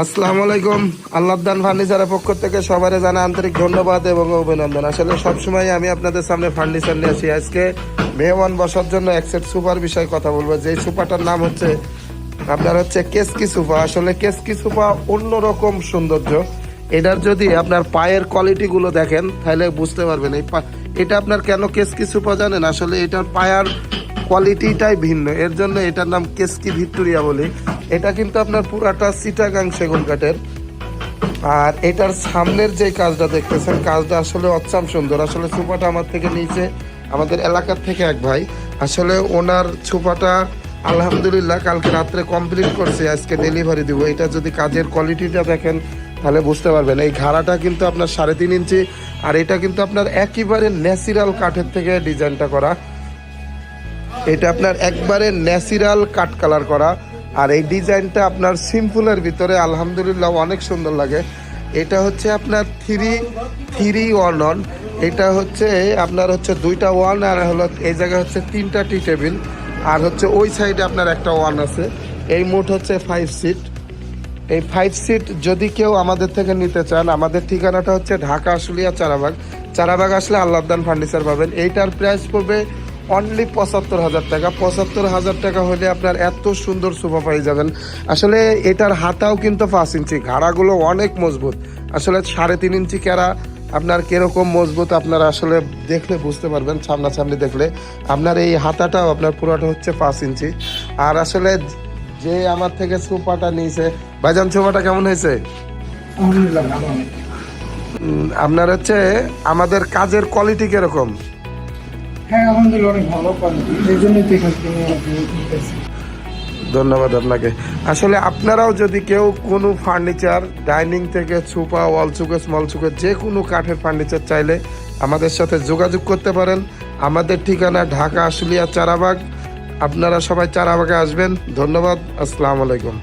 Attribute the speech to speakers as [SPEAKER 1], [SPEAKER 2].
[SPEAKER 1] আসসালামু আলাইকুম। আল্লাহদান ফার্নিচারের পক্ষ থেকে সবারে জানা আন্তরিক ধন্যবাদ এবং অভিনন্দন। আসলে সবসময় আমি আপনাদের সামনে ফার্নিচার নিয়ে আসি। আজকে মেহমান বসার জন্য এক সেট সোফার বিষয়ে কথা বলবো। যেই সোফাটার নাম হচ্ছে আপনার কেসকি সোফা। আসলে কেসকি সোফা অন্যরকম সৌন্দর্য। এটার যদি আপনার পায়ের কোয়ালিটি গুলো দেখেন তাহলে বুঝতে পারবেন এটা আপনার কেন কেসকি সোফা জানেন। আসলে এটার পায়ার কোয়ালিটিটাই ভিন্ন, এর জন্য এটার নাম কেসকি ভিক্টোরিয়া বলি। এটা কিন্তু আপনার পুরাটা চিটাগাং সেগুন কাঠের। আর এটার সামনের যে কাজটা দেখতেছেন, কাজটা আসলে অচ্ছাম সুন্দর। আসলে সোফাটা আমার থেকে নিচে আমাদের এলাকার থেকে এক ভাই, আসলে ওনার সোফাটা আলহামদুলিল্লাহ কালকে রাত্রে কমপ্লিট করছে, আজকে ডেলিভারি দিব। এটা যদি কাজের কোয়ালিটিটা দেখেন তাহলে বুঝতে পারবেন। এই ঘাড়াটা কিন্তু আপনার 3.5 ইঞ্চি, আর এটা কিন্তু আপনার একেবারে ন্যাচারাল কাঠের থেকে ডিজাইনটা করা। এটা আপনার একবারে ন্যাচারাল কাট কালার করা। আর এই ডিজাইনটা আপনার সিম্পলের ভিতরে আলহামদুলিল্লাহ অনেক সুন্দর লাগে। এটা হচ্ছে আপনার 3-1 এটা হচ্ছে আপনার দুইটা ওয়ান, আর হলো এই জায়গায় হচ্ছে 3টা টি টেবিল, আর ওই সাইডে আপনার একটা ওয়ান আছে। এই মোট 5 সিট। এই 5 সিট যদি কেউ আমাদের থেকে নিতে চান, আমাদের ঠিকানাটা হচ্ছে ঢাকা আশুলিয়া চারাবাগ আসলে আল্লাহদান ফার্নিচার পাবেন। এইটার প্রাইস পড়বে অনলি 75,000 টাকা। 75,000 টাকা হলে আপনার এত সুন্দর সোফা পাই যাবেন। আসলে এটার হাতাও কিন্তু 5 ইঞ্চি, ঘাড়াগুলো অনেক মজবুত। আসলে 3.5 ইঞ্চি ক্যারা আপনার কিরকম মজবুত আপনারা আসলে দেখলে বুঝতে পারবেন, সামনাসামনি দেখলে। আপনার এই হাতাটাও আপনার পুরোটা 5 ইঞ্চি। আর আসলে যে আমার থেকে সোফাটা নিয়েছে, ভাইজান সোফাটা কেমন হয়েছে? আপনার আমাদের কাজের কোয়ালিটি কিরকম?
[SPEAKER 2] হ্যাঁ, আলহামদুলিল্লাহ অনেক ভালো কোয়ালিটি, এই জন্যই তো এখান থেকে
[SPEAKER 1] ধন্যবাদ আপনাকে। আসলে আপনারাও যদি কেউ কোনো ফার্নিচার, ডাইনিং থেকে সোফা, ওয়াল সুকেস, স্মল সুকেস, যে কোনো কাঠের ফার্নিচার চাইলে আমাদের সাথে যোগাযোগ করতে পারেন। আমাদের ঠিকানা ঢাকা আশুলিয়া চারাবাগ। আপনারা সবাই চারাবাগে আসবেন। ধন্যবাদ। আসসালামু আলাইকুম।